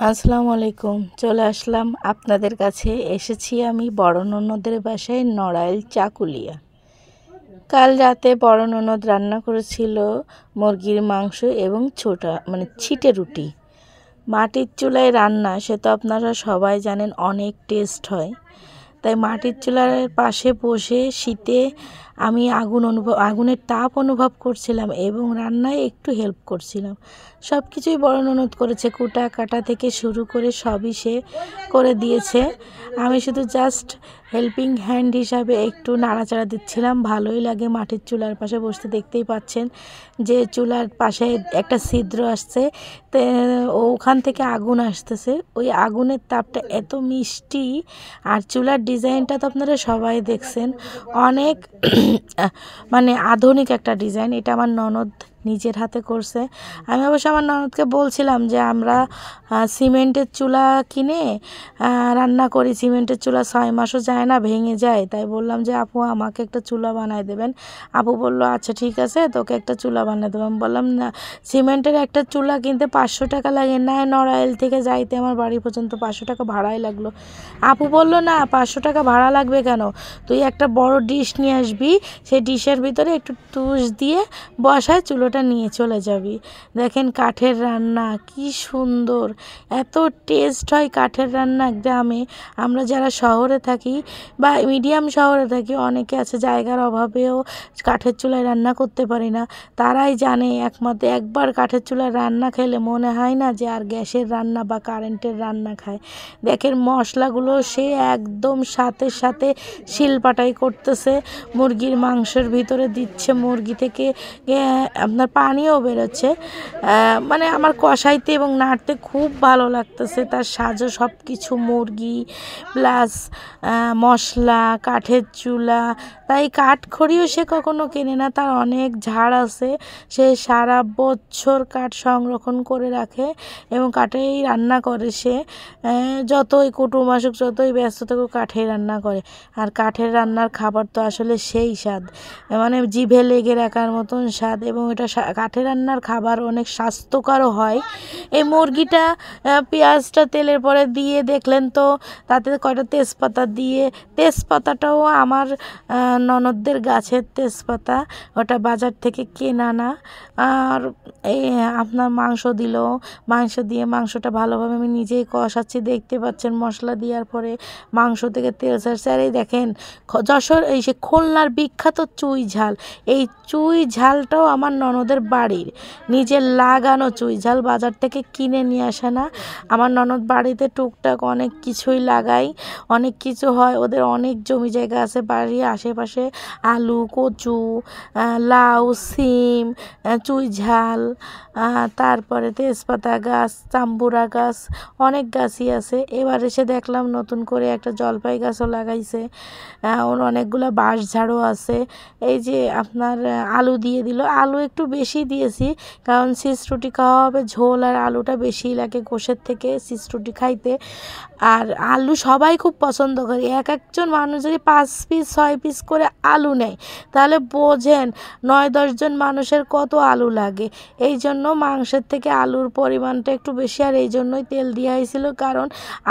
আসসালামু আলাইকুম। চলে আসলাম আপনাদের কাছে। এসেছি আমি বড় ননদের বাসায় নড়াইল চাকুলিয়া। কাল রাতে বড় ননদ রান্না করেছিল মুরগির মাংস এবং ছিটে রুটি। মাটির চুলায় রান্না সে তো আপনারা সবাই জানেন, অনেক টেস্ট হয়। তাই মাটির চুলার পাশে বসে শীতে আমি আগুনের তাপ অনুভব করছিলাম এবং রান্নায় একটু হেল্প করছিলাম। সব কিছুই বড় ননদ করেছে, কুটা কাটা থেকে শুরু করে সবই সে করে দিয়েছে। আমি শুধু জাস্ট হেল্পিং হ্যান্ড হিসাবে একটু নাড়াচাড়া দিচ্ছিলাম। ভালোই লাগে মাটির চুলার পাশে বসতে। দেখতেই পাচ্ছেন যে চুলার পাশে একটা ছিদ্র আসছে, তো ওখান থেকে আগুন আসতেছে। ওই আগুনের তাপটা এত মিষ্টি, আর চুলার ডিজাইনটা তো আপনারা সবাই দেখছেন, অনেক আধুনিক একটা ডিজাইন। এটা আমার ননদ নিজের হাতে করছে। আমি অবশ্য আমার ননদকে বলছিলাম যে আমরা সিমেন্টের চুলা কিনে রান্না করি। সিমেন্টের চুলা 6 মাসও যায় না, ভেঙে যায়। তাই বললাম যে আপু আমাকে একটা চুলা বানায় দেবেন। আপু বলল আচ্ছা ঠিক আছে, তোকে একটা চুলা বানিয়ে দেবো। আমি বললাম না, সিমেন্টের একটা চুলা কিনতে 500 টাকা লাগে, না নড়াইল থেকে যাইতে আমার বাড়ি পর্যন্ত 500 টাকা ভাড়াই লাগলো। আপু বলল না, 500 টাকা ভাড়া লাগবে কেন, তুই একটা বড় ডিশ নিয়ে আসবি, সেই ডিশের ভিতরে একটু তুষ দিয়ে বসায় চুলোটা নিয়ে চলে যাবি। দেখেন কাঠের রান্না কি সুন্দর, এত টেস্ট হয় কাঠের রান্না গ্রামে। আমরা যারা শহরে থাকি বা মিডিয়াম শহরে থাকি, অনেকে আছে জায়গার অভাবেও কাঠের চুলায় রান্না করতে পারি না, তারাই জানে একমাত্র একবার কাঠের চুলায় রান্না খেলে মনে হয় না যে আর গ্যাসের রান্না বা কারেন্টের রান্না খায়। দেখেন মশলাগুলো সে একদম সাথে সাথে শিলপাটাই করতেছে, মুরগির মাংসের ভিতরে দিচ্ছে, মুরগি থেকে আপনার পানিও বেরোচ্ছে। আমার কষাইতে এবং নাড়তে খুব ভালো লাগতেছে। তার সাজও সব কিছু, মুরগি প্লাস মশলা, কাঠের চুলা। তাই কাঠখড়িও সে কখনো কেনে না, তার অনেক ঝাড় আছে, সে সারা বছর কাঠ সংরক্ষণ করে রাখে এবং কাঠেই রান্না করে। সে যতই কুটুম আসুক, যতই ব্যস্ত থাকুক, কাঠেই রান্না করে। আর কাঠের রান্নার খাবার তো আসলে সেই স্বাদ, জিভে লেগে রাখার মতন স্বাদ। এবং এটা কাঠের রান্নার খাবার অনেক স্বাস্থ্যকরও হয়। এই মুরগিটা পেঁয়াজটা তেলের পরে দিয়ে দেখলেন তো, তাতে কয়টা তেজপাতা দিয়ে, তেজপাতাটাও আমার ননদদের গাছের তেজপাতা, ওটা বাজার থেকে কেনা না। আর এই আপনার মাংস দিল, মাংস দিয়ে মাংসটা ভালোভাবে আমি নিজেই কষাচ্ছি, দেখতে পাচ্ছেন মশলা দেওয়ার পরে মাংস থেকে তেল ছাড়ছে। আর এই দেখেন যশোর এই সে খুলনার বিখ্যাত চুই ঝাল, এই চুই ঝালটাও আমার ননদের বাড়ির নিজের লাগানো চুই ঝাল, বাজার থেকে কিনে নিয়ে আসে না। আমার ননদ বাড়িতে টুকটাক অনেক কিছুই লাগায়, অনেক কিছু হয়, ওদের অনেক জমি জায়গা আছে বাড়ির আশেপাশে। আলু, কচু, লাউ, সিম, চুই ঝাল, তারপরে তেজপাতা গাছ, তাম্বুরা গাছ, অনেক গাছই আছে। এবার এসে দেখলাম নতুন করে একটা জলপাই গাছও লাগাইছে, ওর অনেকগুলো বাঁশ ঝাড়ও আছে। এই যে আপনার আলু দিয়ে দিল, আলু একটু বেশি দিয়েছি, কারণ সিস রুটি খাওয়া হবে, ঝোল আর আলুটা বেশি লাগে গোশের থেকে সিস রুটি খাইতে। আর আলু সবাই খুব পছন্দ করে, একজন মানুষ যদি 5 পিস 6 পিস করে আলু নেয়, তাহলে বোঝেন 9-10 জন মানুষের কত আলু লাগে। এই জন্য মাংসের থেকে আলুর পরিমাণটা একটু বেশি। আর এই জন্যই তেল দেওয়া হয়েছিল, কারণ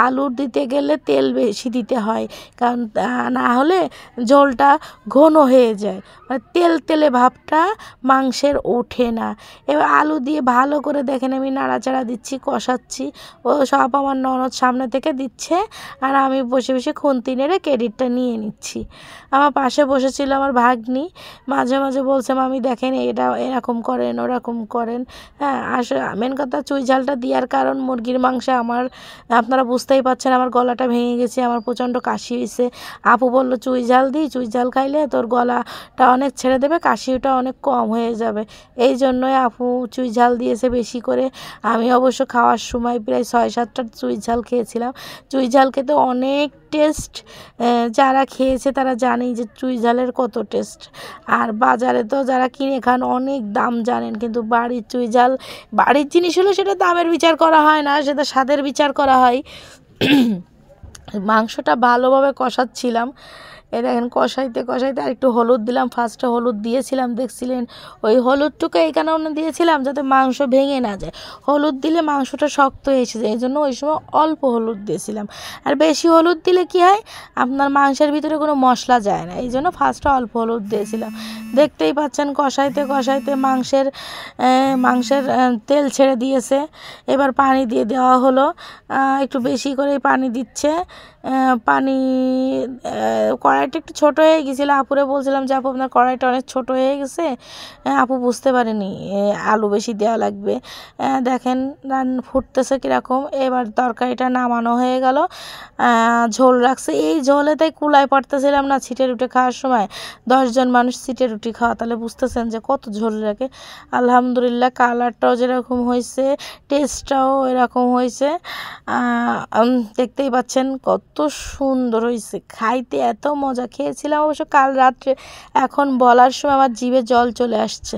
আলু দিতে গেলে তেল বেশি দিতে হয়, কারণ না হলে ঝোলটা ঘন হয়ে যায়, তেল তেলে ভাবটা মাংসের ওঠে না। এবার আলু দিয়ে ভালো করে দেখেন আমি নাড়াচাড়া দিচ্ছি, কষাচ্ছি, ও সব আমার ননদ সামনে থেকে দিচ্ছে, আর আমি বসে বসে খুন্তি নেড়ে ক্রেডিটটা নিয়ে নিচ্ছি। আমার পাশে বসেছিল আমার ভাগ্নি, মাঝে মাঝে বলছে মামি দেখেন এটা এরকম করেন, ওরকম করেন। হ্যাঁ, মেন কথা চুই ঝালটা দেওয়ার কারণ মুরগির মাংসে আমার, আপনারা বুঝতেই পারছেন, আমার গলাটা ভেঙে গেছে, আমার প্রচণ্ড কাশি হয়েছে। আপু বলল চুই ঝাল দিই, চুই ঝাল খাইলে তোর গলাটা অনেক ছেড়ে দেবে, কাশিটা অনেক কম হয়ে যাবে। এই জন্যই আপু চুই ঝাল দিয়েছে বেশি করে। আমি অবশ্য খাওয়ার সময় প্রায় 6-7টা চুই ঝাল খেয়েছিলাম। চুই ঝাল খেতে অনেক টেস্ট, যারা খেয়েছে তারা জানেই যে চুই ঝালের কত টেস্ট। আর বাজারে তো যারা কিনে খান অনেক দাম জানেন, কিন্তু বাড়ির চুই ঝাল, বাড়ির জিনিস হলে সেটা দামের বিচার করা হয় না, সেটা স্বাদের বিচার করা হয়। মাংসটা ভালোভাবে কষাচ্ছিলাম এই দেখেন কষাইতে কষাইতে আর একটু হলুদ দিলাম, ফার্স্টে হলুদ দিয়েছিলাম দেখছিলেন, ওই হলুদটুকু এই কারণে দিয়েছিলাম যাতে মাংস ভেঙে না যায়। হলুদ দিলে মাংসটা শক্ত হয়ে এসে যায়, এই জন্য ওই সময় অল্প হলুদ দিয়েছিলাম। আর বেশি হলুদ দিলে কি হয়, আপনার মাংসের ভিতরে কোনো মশলা যায় না, এই জন্য ফার্স্টে অল্প হলুদ দিয়েছিলাম। দেখতেই পাচ্ছেন কষাইতে কষাইতে মাংসের তেল ছেড়ে দিয়েছে। এবার পানি দিয়ে দেওয়া হলো, একটু বেশি করেই পানি দিচ্ছে। পানি কড়াইটা একটু ছোটো হয়ে গেছিলো, আপুরে বলছিলাম যে আপু আপনার কড়াইটা অনেক ছোটো হয়ে গেছে, আপু বুঝতে পারেনি আলু বেশি দেওয়া লাগবে। দেখেন ফুটতেছে কীরকম। এবার তরকারিটা নামানো হয়ে গেল, ঝোল রাখছে, এই ঝোলে তাই কুলায় পারতেছিলাম না ছিটে রুটি খাওয়ার সময়। 10 জন মানুষ ছিটে রুটি খাওয়া, তাহলে বুঝতেছেন যে কত ঝোল রাখে। আলহামদুলিল্লাহ কালারটাও যেরকম হয়েছে, টেস্টটাও এরকম হয়েছে। দেখতেই পাচ্ছেন কত সুন্দর হয়েছে, খাইতে এত মজা। খেয়েছিলাম অবশ্য কাল রাত্রে, এখন বলার সময় আমার জিভে জল চলে আসছে।